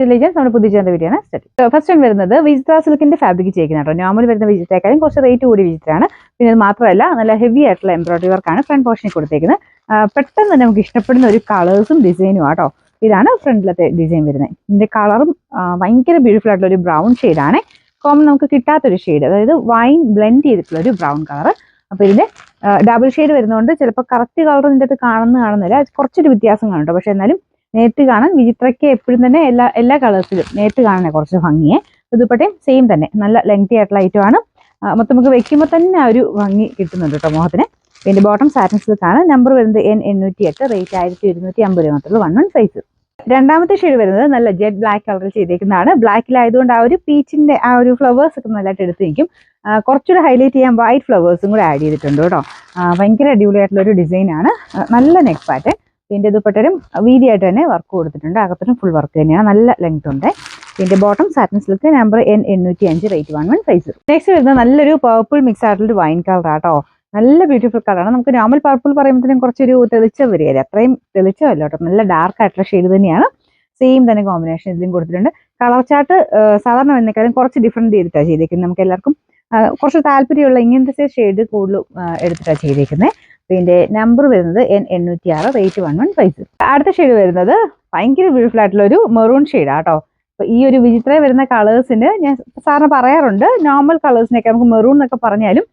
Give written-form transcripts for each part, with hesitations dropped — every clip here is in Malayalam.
നമ്മുടെ പുതിയ ചെയ്യുന്ന വീഡിയോ ആണ് സ്റ്റാർട്ട്. ഫസ്റ്റ് ടൈം വരുന്നത് വിജിത്ര സിൽക്കിന്റെ ഫാബ്രിക് ചെയ്യുന്ന കേട്ടോ. നോർമൽ വരുന്ന വിജിത്രയെക്കാളും കുറച്ച് റേറ്റ് കൂടി വിജിത്രാണ്. പിന്നെ അത് മാത്രമല്ല നല്ല ഹെവി ആയിട്ടുള്ള എംബ്രോയിഡറി വർക്കാണ് ഫ്രണ്ട് പോർഷനിൽ കൊടുത്തേക്കുന്നത്. പെട്ടെന്ന് തന്നെ നമുക്ക് ഇഷ്ടപ്പെടുന്ന ഒരു കളേഴ്സും ഡിസൈനും ആട്ടോ. ഇതാണ് ഫ്രണ്ടിലത്തെ ഡിസൈൻ വരുന്നത്. ഇതിന്റെ കളറും ഭയങ്കര ബ്യൂട്ടിഫുൾ ആയിട്ടുള്ള ഒരു ബ്രൗൺ ഷെയ്ഡാണ്. കോമൺ നമുക്ക് കിട്ടാത്തൊരു ഷെയ്ഡ്, അതായത് വൈൻ ബ്ലെൻഡ് ചെയ്തിട്ടുള്ള ഒരു ബ്രൗൺ കളർ. അപ്പോൾ ഇതിന്റെ ഡബിൾ ഷെയ്ഡ് വരുന്നതുകൊണ്ട് ചിലപ്പോൾ കറക്റ്റ് കളർ ഇതിൻ്റെ അടുത്ത് കാണുന്നില്ല, കുറച്ചൊരു വ്യത്യാസം കാണും. പക്ഷെ എന്നാലും നേരിട്ട് കാണാൻ വിചിത്രയ്ക്ക് എപ്പോഴും തന്നെ എല്ലാ കളേഴ്സിലും നേരിട്ട് കാണാൻ കുറച്ച് ഭംഗിയെ. ദുപ്പട്ടയും സെയിം തന്നെ നല്ല ലെങ്തി ആയിട്ടുള്ള ഐറ്റമാണ്. മൊത്തം നമുക്ക് വെക്കുമ്പോൾ തന്നെ ആ ഒരു ഭംഗി കിട്ടുന്നുണ്ട് കേട്ടോ മുഖത്തിന്. പിന്നെ ബോട്ടം സാറ്റിൻ സിൽക്കാണ്. നമ്പർ വരുന്നത് N808, റേറ്റ് 1250 രൂപ മാത്രമേ 11 സൈസ്. രണ്ടാമത്തെ ഷെയ്ഡ് വരുന്നത് നല്ല ജെറ്റ് ബ്ലാക്ക് കളറിൽ ചെയ്തേക്കുന്നതാണ്. ബ്ലാക്കിലായതുകൊണ്ട് ആ ഒരു പീച്ചിന്റെ ആ ഒരു ഫ്ലവേഴ്സ് ഒക്കെ നല്ലതായിട്ട് എടുത്ത് നിൽക്കും. കുറച്ചുകൂടെ ഹൈലൈറ്റ് ചെയ്യാൻ വൈറ്റ് ഫ്ലവേഴ്സും കൂടെ ആഡ് ചെയ്തിട്ടുണ്ട് കേട്ടോ. ഭയങ്കര അടിപൊളിയായിട്ടുള്ള ഒരു ഡിസൈനാണ്. നല്ല നെക്ക് പാറ്റേൺ. ഇതിന്റെ ദുപ്പട്ടയും വീതിയായിട്ട് തന്നെ വർക്ക് കൊടുത്തിട്ടുണ്ട്. അകത്തും ഫുൾ വർക്ക് തന്നെയാണ്, നല്ല ലെങ്ത് ഉണ്ട്. ഇതിന്റെ bottom satin silk, number N805, rate 11 size. Next വരുന്നത് നല്ലൊരു പർപ്പിൾ മിക്സ് ആയിട്ടുള്ള വൈൻ കളർ ആട്ടോ. നല്ല ബ്യൂട്ടിഫുൾ കളറാണ്. നമുക്ക് നോർമൽ പർപ്പിൾ പറയുമ്പോഴത്തേനും കുറച്ചൊരു തെളിച്ചം വരികയില്ല, അത്രയും തെളിച്ചമല്ല കേട്ടോ. നല്ല ഡാർക്ക് ആയിട്ടുള്ള ഷെയ്ഡ് തന്നെയാണ്. സെയിം തന്നെ കോമ്പിനേഷൻ ഇതിലും കൊടുത്തിട്ടുണ്ട്. കളർ ചാർട്ട് സാധാരണ വരുന്നേക്കാളും കുറച്ച് ഡിഫറെന്റ് ചെയ്തിട്ടാണ് ചെയ്തേക്കുന്നത്. നമുക്ക് എല്ലാവർക്കും കുറച്ച് താല്പര്യമുള്ള ഇങ്ങനത്തെ ഷെയ്ഡ് കൂടുതൽ എടുത്തിട്ടാണ് ചെയ്തേക്കുന്നത്. ഇതിന്റെ നമ്പർ വരുന്നത് N806, റേറ്റ് 11 സൈസ്. അടുത്ത ഷെയ്ഡ് വരുന്നത് ഭയങ്കര ബ്യൂട്ടിഫുൾ ആയിട്ടുള്ള ഒരു മെറൂൺ ഷെയ്ഡ് ആട്ടോ. അപ്പൊ ഈ ഒരു വിചിത്ര വരുന്ന കളേഴ്സിന് ഞാൻ സാറിന് പറയാറുണ്ട്, നോർമൽ കളേഴ്സിനൊക്കെ നമുക്ക് മെറൂൺ എന്നൊക്കെ പറഞ്ഞാലും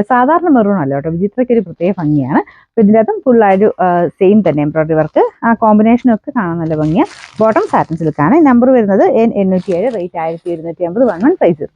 സാധാരണ മെറൂൺ അല്ല കേട്ടോ. വിചിത്രയ്ക്ക് ഒരു പ്രത്യേക ഭംഗിയാണ്. അപ്പൊ ഇതിൻ്റെ അകത്തും ഫുള്ളായിട്ട് സെയിം തന്നെ എംബ്രോയിഡറി വർക്ക്, ആ കോമ്പിനേഷനൊക്കെ കാണാൻ നല്ല ഭംഗിയാണ്. Bottom satin സിൽക്കാണ്. നമ്പർ വരുന്നത് N807, റേറ്റ് 1250, 11 സൈസ്.